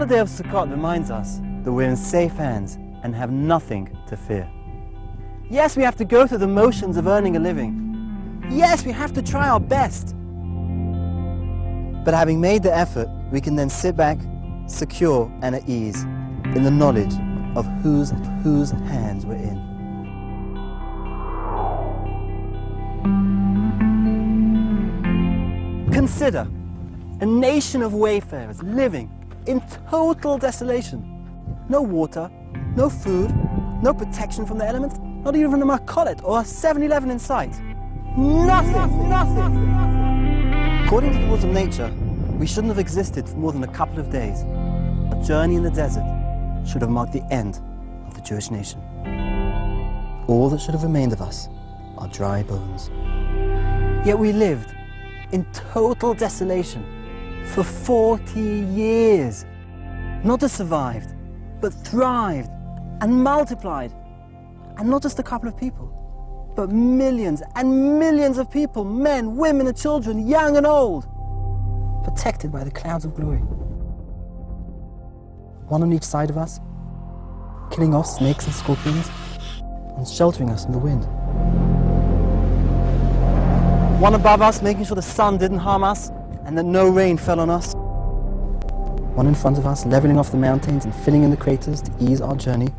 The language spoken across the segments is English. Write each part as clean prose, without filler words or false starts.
day of Sukkot reminds us that we're in safe hands and have nothing to fear. Yes, we have to go through the motions of earning a living. Yes, we have to try our best. But having made the effort, we can then sit back, secure and at ease, in the knowledge of whose hands we're in. Consider a nation of wayfarers living in total desolation. No water, no food, no protection from the elements, not even a Makolet or a 7-Eleven in sight. Nothing. According to the rules of nature, we shouldn't have existed for more than a couple of days. A journey in the desert should have marked the end of the Jewish nation. All that should have remained of us are dry bones. Yet we lived in total desolation for 40 years. Not just survived, but thrived and multiplied. And not just a couple of people, but millions and millions of people, men, women and children, young and old, protected by the clouds of glory. One on each side of us, killing off snakes and scorpions, and sheltering us from the wind. One above us, making sure the sun didn't harm us, and that no rain fell on us. One in front of us, leveling off the mountains and filling in the craters to ease our journey,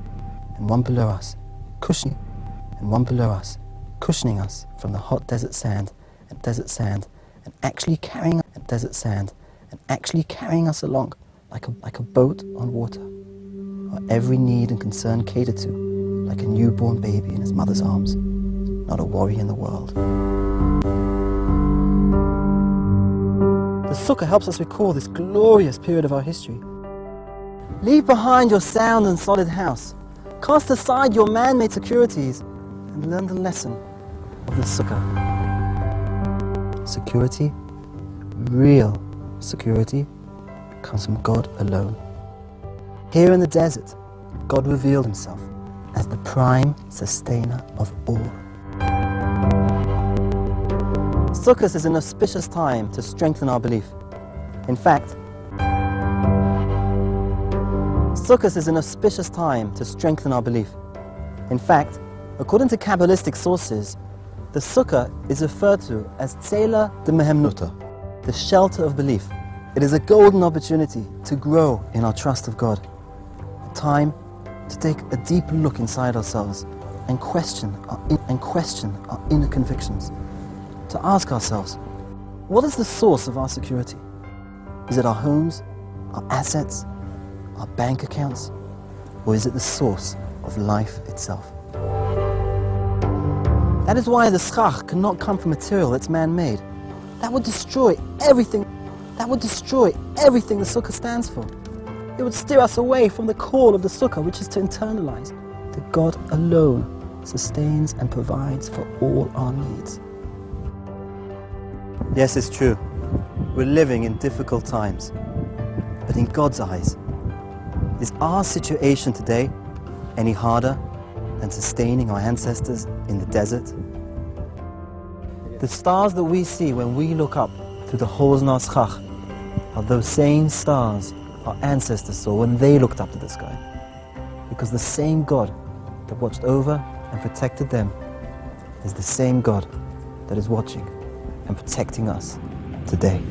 and one below us, cushioning us from the hot desert sand, and actually carrying us along like a boat on water, our every need and concern catered to, like a newborn baby in his mother's arms, not a worry in the world. The Sukkah helps us recall this glorious period of our history. Leave behind your sound and solid house. Cast aside your man-made securities and learn the lesson of the Sukkah. Security, real security, comes from God alone. Here in the desert, God revealed himself as the prime sustainer of all. Sukkot is an auspicious time to strengthen our belief. In fact, according to Kabbalistic sources, the Sukkah is referred to as Tzela de Mehemnuta, the shelter of belief. It is a golden opportunity to grow in our trust of God. A time to take a deep look inside ourselves and question our inner convictions. To ask ourselves, what is the source of our security? Is it our homes, our assets, our bank accounts, or is it the source of life itself? That is why the schach cannot come from material that's man-made. That would destroy everything the Sukkah stands for. It would steer us away from the call of the Sukkah, which is to internalize that God alone sustains and provides for all our needs. Yes, it's true. We're living in difficult times. But in God's eyes, is our situation today any harder than sustaining our ancestors in the desert? The stars that we see when we look up through the holes in our schach are those same stars our ancestors saw when they looked up to the sky. Because the same God that watched over and protected them is the same God that is watching and protecting us today.